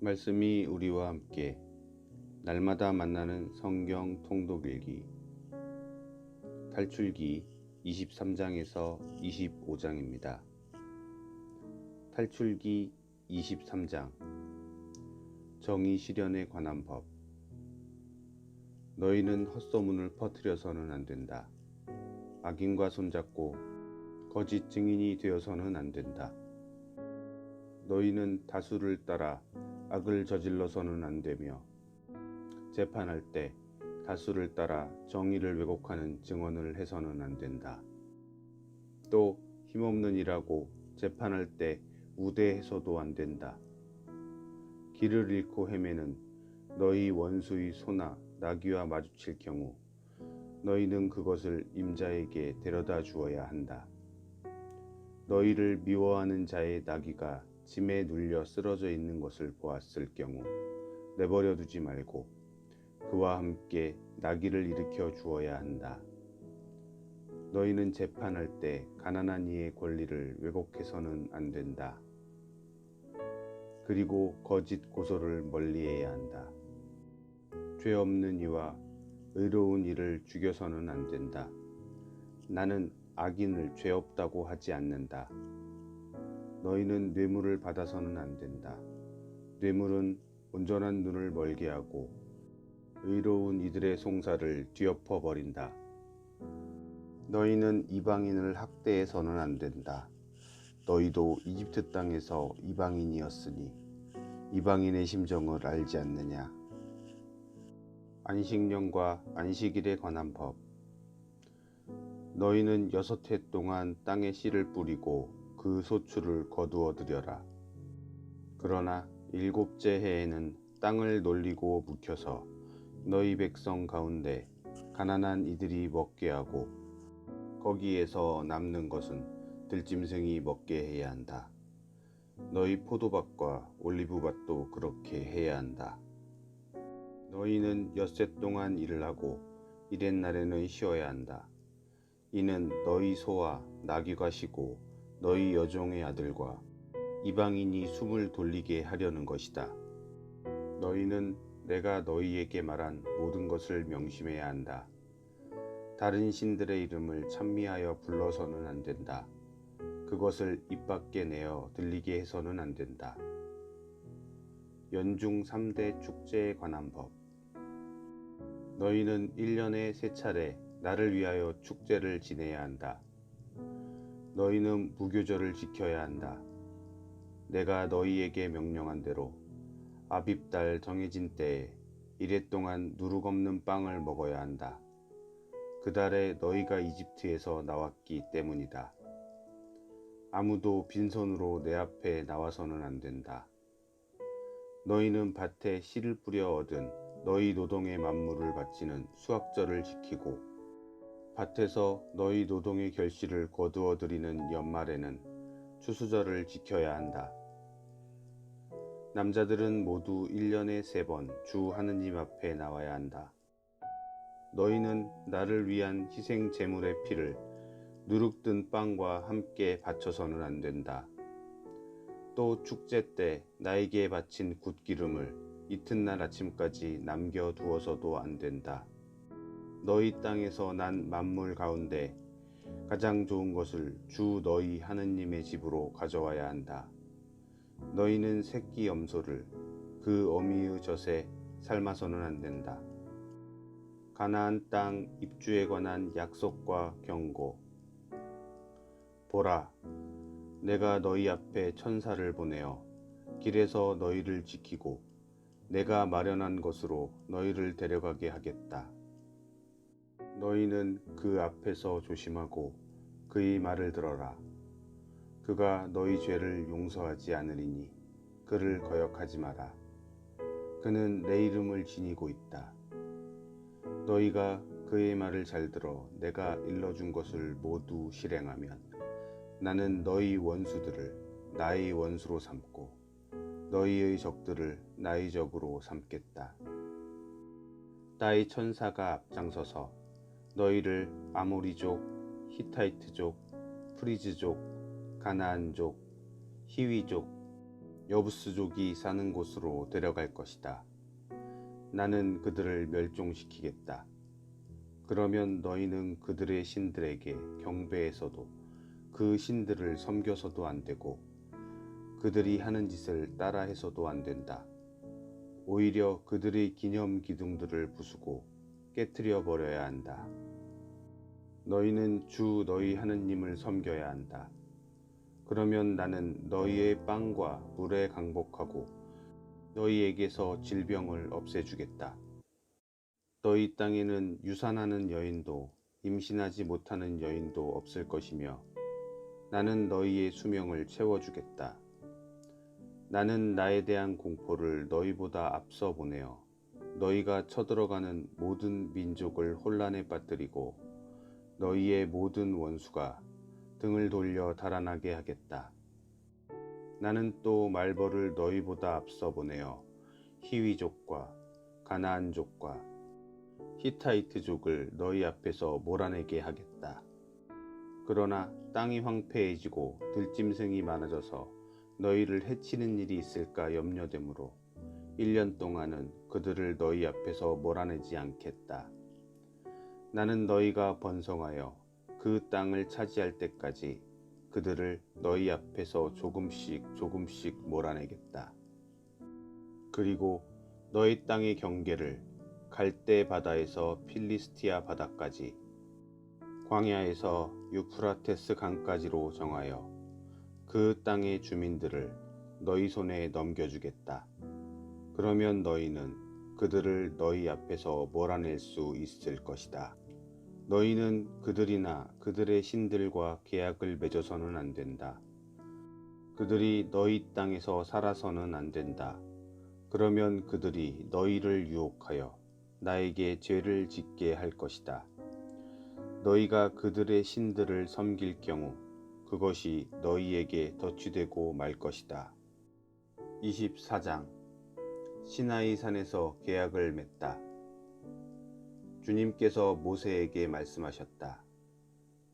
말씀이 우리와 함께 날마다 만나는 성경 통독 일기 탈출기 23장에서 25장입니다. 탈출기 23장 정의 실현에 관한 법. 너희는 헛소문을 퍼뜨려서는 안 된다. 악인과 손잡고 거짓 증인이 되어서는 안 된다. 너희는 다수를 따라 악을 저질러서는 안 되며 재판할 때 다수를 따라 정의를 왜곡하는 증언을 해서는 안 된다. 또 힘없는 일하고 재판할 때 우대해서도 안 된다. 길을 잃고 헤매는 너희 원수의 소나 나귀와 마주칠 경우 너희는 그것을 임자에게 데려다 주어야 한다. 너희를 미워하는 자의 나귀가 짐에 눌려 쓰러져 있는 것을 보았을 경우 내버려 두지 말고 그와 함께 나귀를 일으켜 주어야 한다. 너희는 재판할 때 가난한 이의 권리를 왜곡해서는 안 된다. 그리고 거짓 고소를 멀리해야 한다. 죄 없는 이와 의로운 이를 죽여서는 안 된다. 나는 악인을 죄 없다고 하지 않는다. 너희는 뇌물을 받아서는 안 된다. 뇌물은 온전한 눈을 멀게 하고 의로운 이들의 송사를 뒤엎어 버린다. 너희는 이방인을 학대해서는 안 된다. 너희도 이집트 땅에서 이방인이었으니 이방인의 심정을 알지 않느냐. 안식년과 안식일에 관한 법. 너희는 6해 동안 땅에 씨를 뿌리고 그 소출을 거두어 들여라. 그러나 7째 해에는 땅을 놀리고 묵혀서 너희 백성 가운데 가난한 이들이 먹게 하고 거기에서 남는 것은 들짐승이 먹게 해야 한다. 너희 포도밭과 올리브밭도 그렇게 해야 한다. 너희는 6해 동안 일을 하고 이렛 날에는 쉬어야 한다. 이는 너희 소와 나귀가 쉬고 너희 여종의 아들과 이방인이 숨을 돌리게 하려는 것이다. 너희는 내가 너희에게 말한 모든 것을 명심해야 한다. 다른 신들의 이름을 찬미하여 불러서는 안 된다. 그것을 입 밖에 내어 들리게 해서는 안 된다. 연중 3대 축제에 관한 법. 너희는 1년에 3차례 나를 위하여 축제를 지내야 한다. 너희는 무교절을 지켜야 한다. 내가 너희에게 명령한 대로 아빕달 정해진 때에 1해 동안 누룩 없는 빵을 먹어야 한다. 그 달에 너희가 이집트에서 나왔기 때문이다. 아무도 빈손으로 내 앞에 나와서는 안 된다. 너희는 밭에 씨를 뿌려 얻은 너희 노동의 만물을 바치는 수확절을 지키고 밭에서 너희 노동의 결실을 거두어 들이는 연말에는 추수절을 지켜야 한다. 남자들은 모두 1년에 3번 주 하느님 앞에 나와야 한다. 너희는 나를 위한 희생 제물의 피를 누룩든 빵과 함께 바쳐서는 안 된다. 또 축제 때 나에게 바친 굿기름을 이튿날 아침까지 남겨 두어서도 안 된다. 너희 땅에서 난 만물 가운데 가장 좋은 것을 주 너희 하느님의 집으로 가져와야 한다. 너희는 새끼 염소를 그 어미의 젖에 삶아서는 안 된다. 가나안 땅 입주에 관한 약속과 경고. 보라, 내가 너희 앞에 천사를 보내어 길에서 너희를 지키고 내가 마련한 곳으로 너희를 데려가게 하겠다. 너희는 그 앞에서 조심하고 그의 말을 들어라. 그가 너희 죄를 용서하지 않으리니 그를 거역하지 마라. 그는 내 이름을 지니고 있다. 너희가 그의 말을 잘 들어 내가 일러준 것을 모두 실행하면 나는 너희 원수들을 나의 원수로 삼고 너희의 적들을 나의 적으로 삼겠다. 나의 천사가 앞장서서 너희를 아모리족, 히타이트족, 프리즈족, 가나안족, 히위족, 여부스족이 사는 곳으로 데려갈 것이다. 나는 그들을 멸종시키겠다. 그러면 너희는 그들의 신들에게 경배해서도 그 신들을 섬겨서도 안 되고 그들이 하는 짓을 따라해서도 안 된다. 오히려 그들의 기념 기둥들을 부수고 깨트려 버려야 한다. 너희는 주 너희 하느님을 섬겨야 한다. 그러면 나는 너희의 빵과 물에 강복하고 너희에게서 질병을 없애주겠다. 너희 땅에는 유산하는 여인도 임신하지 못하는 여인도 없을 것이며 나는 너희의 수명을 채워주겠다. 나는 나에 대한 공포를 너희보다 앞서 보내어 너희가 쳐들어가는 모든 민족을 혼란에 빠뜨리고 너희의 모든 원수가 등을 돌려 달아나게 하겠다. 나는 또 말벌을 너희보다 앞서 보내어 히위족과 가나안족과 히타이트족을 너희 앞에서 몰아내게 하겠다. 그러나 땅이 황폐해지고 들짐승이 많아져서 너희를 해치는 일이 있을까 염려되므로 1년 동안은 그들을 너희 앞에서 몰아내지 않겠다. 나는 너희가 번성하여 그 땅을 차지할 때까지 그들을 너희 앞에서 조금씩 몰아내겠다. 그리고 너희 땅의 경계를 갈대 바다에서 필리스티아 바다까지 광야에서 유프라테스 강까지로 정하여 그 땅의 주민들을 너희 손에 넘겨주겠다. 그러면 너희는 그들을 너희 앞에서 몰아낼 수 있을 것이다. 너희는 그들이나 그들의 신들과 계약을 맺어서는 안 된다. 그들이 너희 땅에서 살아서는 안 된다. 그러면 그들이 너희를 유혹하여 나에게 죄를 짓게 할 것이다. 너희가 그들의 신들을 섬길 경우 그것이 너희에게 덧취되고 말 것이다. 24장 시나이 산에서 계약을 맺다. 주님께서 모세에게 말씀하셨다.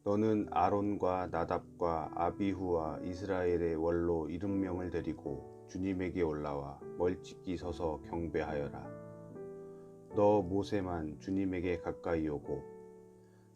너는 아론과 나답과 아비후와 이스라엘의 원로 70명을 데리고 주님에게 올라와 멀찍이 서서 경배하여라. 너 모세만 주님에게 가까이 오고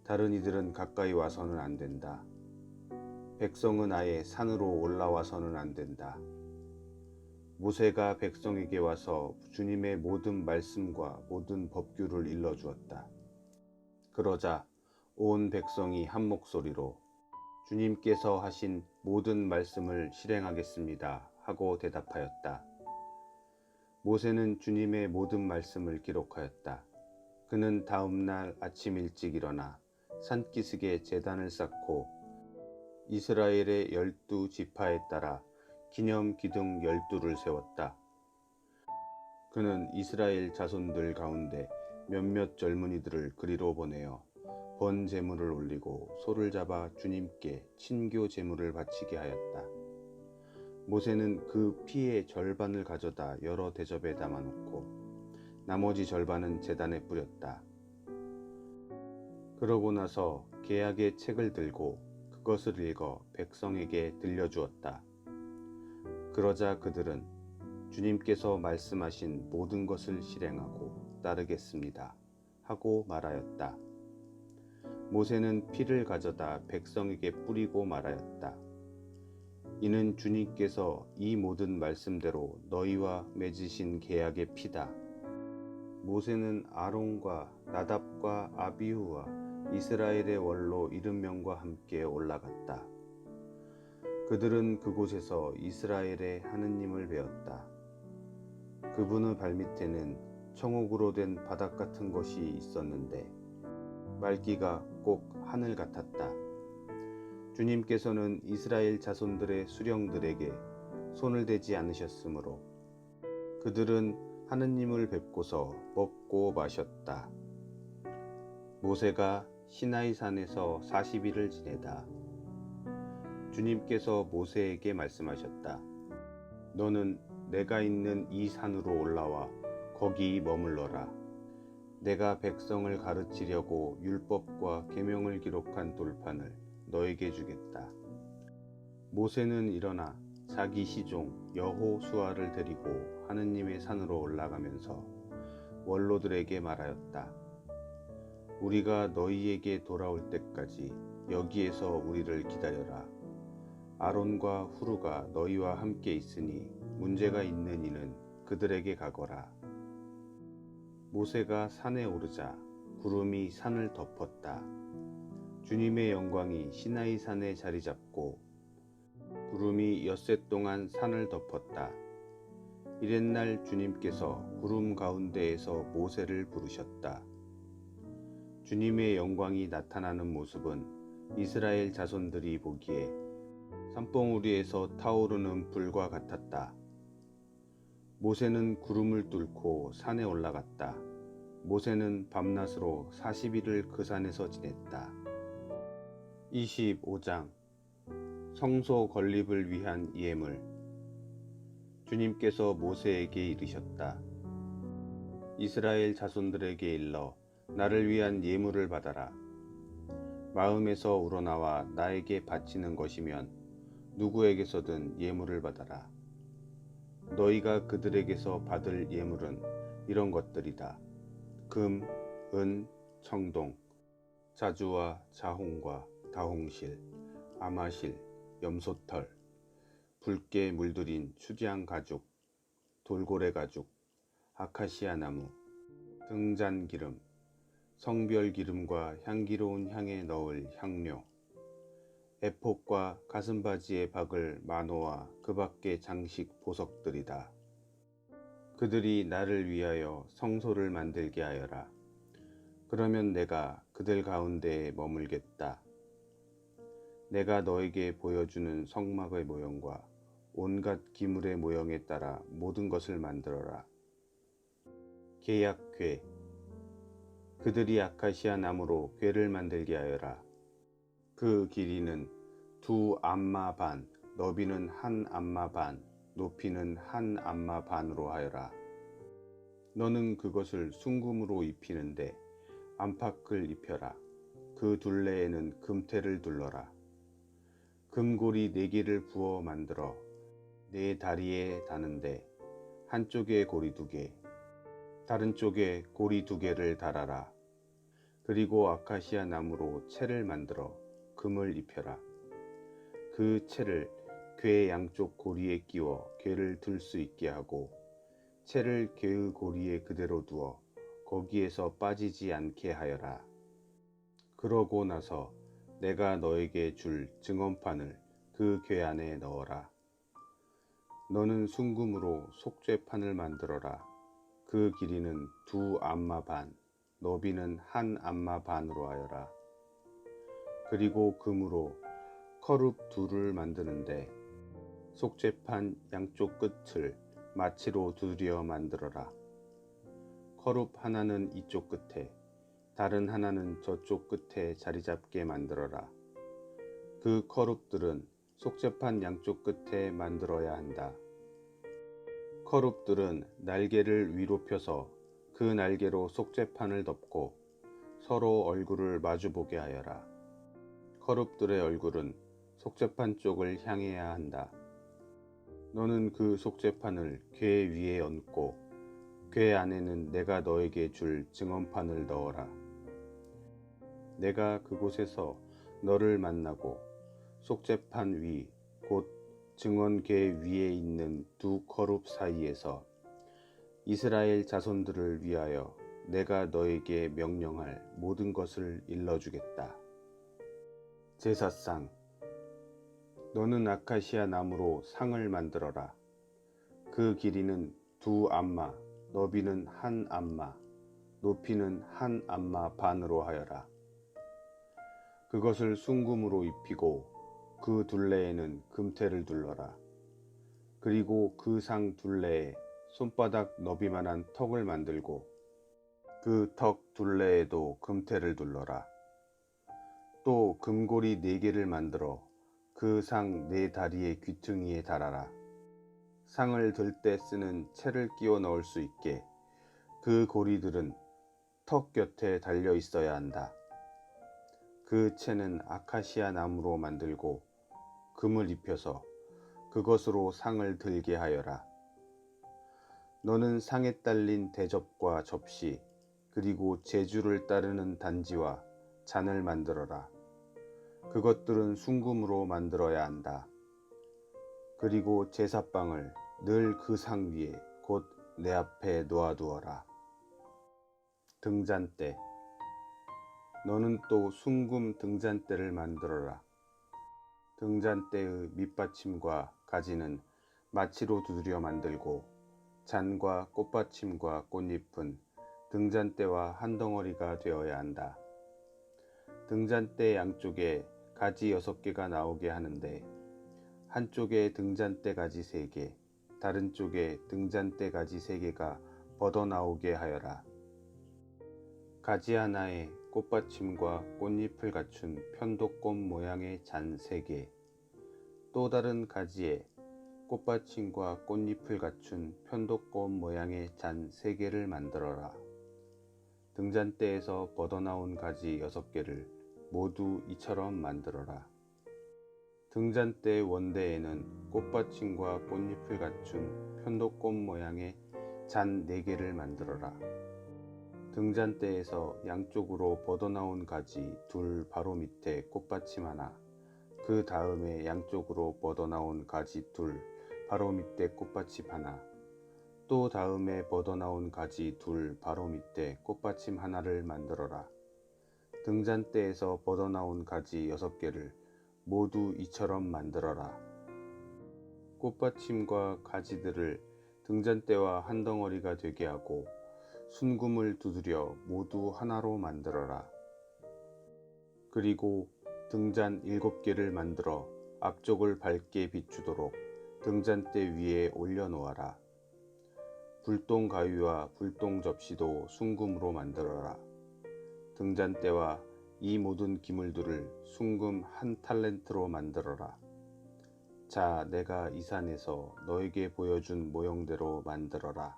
다른 이들은 가까이 와서는 안 된다. 백성은 아예 산으로 올라와서는 안 된다. 모세가 백성에게 와서 주님의 모든 말씀과 모든 법규를 일러주었다. 그러자 온 백성이 한 목소리로 주님께서 하신 모든 말씀을 실행하겠습니다 하고 대답하였다. 모세는 주님의 모든 말씀을 기록하였다. 그는 다음 날 아침 일찍 일어나 산기슭에 제단을 쌓고 이스라엘의 12지파에 따라 기념 기둥 12를 세웠다. 그는 이스라엘 자손들 가운데 몇몇 젊은이들을 그리로 보내어 번 제물을 올리고 소를 잡아 주님께 친교 제물을 바치게 하였다. 모세는 그 피의 절반을 가져다 여러 대접에 담아놓고 나머지 절반은 제단에 뿌렸다. 그러고 나서 계약의 책을 들고 그것을 읽어 백성에게 들려주었다. 그러자 그들은 주님께서 말씀하신 모든 것을 실행하고 따르겠습니다 하고 말하였다. 모세는 피를 가져다 백성에게 뿌리고 말하였다. 이는 주님께서 이 모든 말씀대로 너희와 맺으신 계약의 피다. 모세는 아론과 나답과 아비후와 이스라엘의 원로 70명과 함께 올라갔다. 그들은 그곳에서 이스라엘의 하느님을 배웠다. 그분의 발밑에는 청옥으로 된 바닥 같은 것이 있었는데 맑기가 꼭 하늘 같았다. 주님께서는 이스라엘 자손들의 수령들에게 손을 대지 않으셨으므로 그들은 하느님을 뵙고서 먹고 마셨다. 모세가 시나이 산에서 40일을 지내다 주님께서 모세에게 말씀하셨다. 너는 내가 있는 이 산으로 올라와 거기 머물러라. 내가 백성을 가르치려고 율법과 계명을 기록한 돌판을 너에게 주겠다. 모세는 일어나 자기 시종 여호수아를 데리고 하느님의 산으로 올라가면서 원로들에게 말하였다. 우리가 너희에게 돌아올 때까지 여기에서 우리를 기다려라. 아론과 후르가 너희와 함께 있으니 문제가 있는 이는 그들에게 가거라. 모세가 산에 오르자 구름이 산을 덮었다. 주님의 영광이 시나이 산에 자리 잡고 구름이 엿새 동안 산을 덮었다. 이튿날 주님께서 구름 가운데에서 모세를 부르셨다. 주님의 영광이 나타나는 모습은 이스라엘 자손들이 보기에 산봉우리에서 타오르는 불과 같았다. 모세는 구름을 뚫고 산에 올라갔다. 모세는 밤낮으로 40일을 그 산에서 지냈다. 25장 성소 건립을 위한 예물. 주님께서 모세에게 이르셨다. 이스라엘 자손들에게 일러 나를 위한 예물을 받아라. 마음에서 우러나와 나에게 바치는 것이면 누구에게서든 예물을 받아라. 너희가 그들에게서 받을 예물은 이런 것들이다. 금, 은, 청동, 자주와 자홍과 다홍실, 아마실, 염소털, 붉게 물들인 추장 가죽, 돌고래 가죽, 아카시아 나무, 등잔기름, 성별 기름과 향기로운 향에 넣을 향료, 에봇과 가슴바지에 박을 만호와 그 밖의 장식 보석들이다. 그들이 나를 위하여 성소를 만들게 하여라. 그러면 내가 그들 가운데에 머물겠다. 내가 너에게 보여주는 성막의 모형과 온갖 기물의 모형에 따라 모든 것을 만들어라. 계약궤. 그들이 아카시아 나무로 궤를 만들게 하여라. 그 길이는 2암마 반, 너비는 1암마 반, 높이는 1암마 반으로 하여라. 너는 그것을 순금으로 입히는데 안팎을 입혀라. 그 둘레에는 금테를 둘러라. 금고리 4개를 부어 만들어 네 다리에 다는데 한쪽에 고리 2개, 다른 쪽에 고리 2개를 달아라. 그리고 아카시아 나무로 채를 만들어 금을 입혀라. 그 채를 궤 양쪽 고리에 끼워 궤를 들 수 있게 하고 채를 궤의 고리에 그대로 두어 거기에서 빠지지 않게 하여라. 그러고 나서 내가 너에게 줄 증언판을 그 궤 안에 넣어라. 너는 순금으로 속죄판을 만들어라. 그 길이는 2암마 반, 너비는 1암마 반으로 하여라. 그리고 금으로 커룹 2를 만드는데 속죄판 양쪽 끝을 마치로 두드려 만들어라. 커룹 하나는 이쪽 끝에, 다른 하나는 저쪽 끝에 자리 잡게 만들어라. 그 커룹들은 속죄판 양쪽 끝에 만들어야 한다. 커룹들은 날개를 위로 펴서 그 날개로 속죄판을 덮고 서로 얼굴을 마주보게 하여라. 커룹들의 얼굴은 속죄판 쪽을 향해야 한다. 너는 그 속죄판을 궤 위에 얹고 궤 안에는 내가 너에게 줄 증언판을 넣어라. 내가 그곳에서 너를 만나고 속죄판 위, 곧 증언궤 위에 있는 2 커룹 사이에서 이스라엘 자손들을 위하여 내가 너에게 명령할 모든 것을 일러주겠다. 제사상. 너는 아카시아 나무로 상을 만들어라. 그 길이는 2암마, 너비는 1암마, 높이는 1암마 반으로 하여라. 그것을 순금으로 입히고 그 둘레에는 금테를 둘러라. 그리고 그 상 둘레에 손바닥 너비만한 턱을 만들고 그 턱 둘레에도 금테를 둘러라. 또 금고리 4개를 만들어 그 상 4다리의 귀퉁이에 달아라. 상을 들 때 쓰는 채를 끼워 넣을 수 있게 그 고리들은 턱 곁에 달려 있어야 한다. 그 채는 아카시아 나무로 만들고 금을 입혀서 그것으로 상을 들게 하여라. 너는 상에 딸린 대접과 접시, 그리고 제주를 따르는 단지와 잔을 만들어라. 그것들은 순금으로 만들어야 한다. 그리고 제사빵을 늘 그 상 위에 곧 내 앞에 놓아두어라. 등잔대. 너는 또 순금 등잔대를 만들어라. 등잔대의 밑받침과 가지는 마치로 두드려 만들고 잔과 꽃받침과 꽃잎은 등잔대와 한 덩어리가 되어야 한다. 등잔대 양쪽에 가지 6개가 나오게 하는데 한쪽에 등잔대 가지 3개, 다른 쪽에 등잔대 가지 3개가 뻗어나오게 하여라. 가지 하나에 꽃받침과 꽃잎을 갖춘 편도꽃 모양의 잔 3개, 또 다른 가지에 꽃받침과 꽃잎을 갖춘 편도꽃 모양의 잔 3개를 만들어라. 등잔대에서 뻗어나온 가지 6개를 모두 이처럼 만들어라. 등잔대 원대에는 꽃받침과 꽃잎을 갖춘 편도꽃 모양의 잔 4개를 만들어라. 등잔대에서 양쪽으로 뻗어나온 가지 2 바로 밑에 꽃받침 하나, 그 다음에 양쪽으로 뻗어나온 가지 2 바로 밑에 꽃받침 하나, 또 다음에 뻗어나온 가지 2 바로 밑에 꽃받침 하나를 만들어라. 등잔대에서 뻗어나온 가지 6개를 모두 이처럼 만들어라. 꽃받침과 가지들을 등잔대와 한 덩어리가 되게 하고 순금을 두드려 모두 하나로 만들어라. 그리고 등잔 7개를 만들어 앞쪽을 밝게 비추도록 등잔대 위에 올려놓아라. 불똥 가위와 불똥 접시도 순금으로 만들어라. 등잔대와 이 모든 기물들을 순금 1 탈렌트로 만들어라. 자, 내가 이 산에서 너에게 보여준 모형대로 만들어라.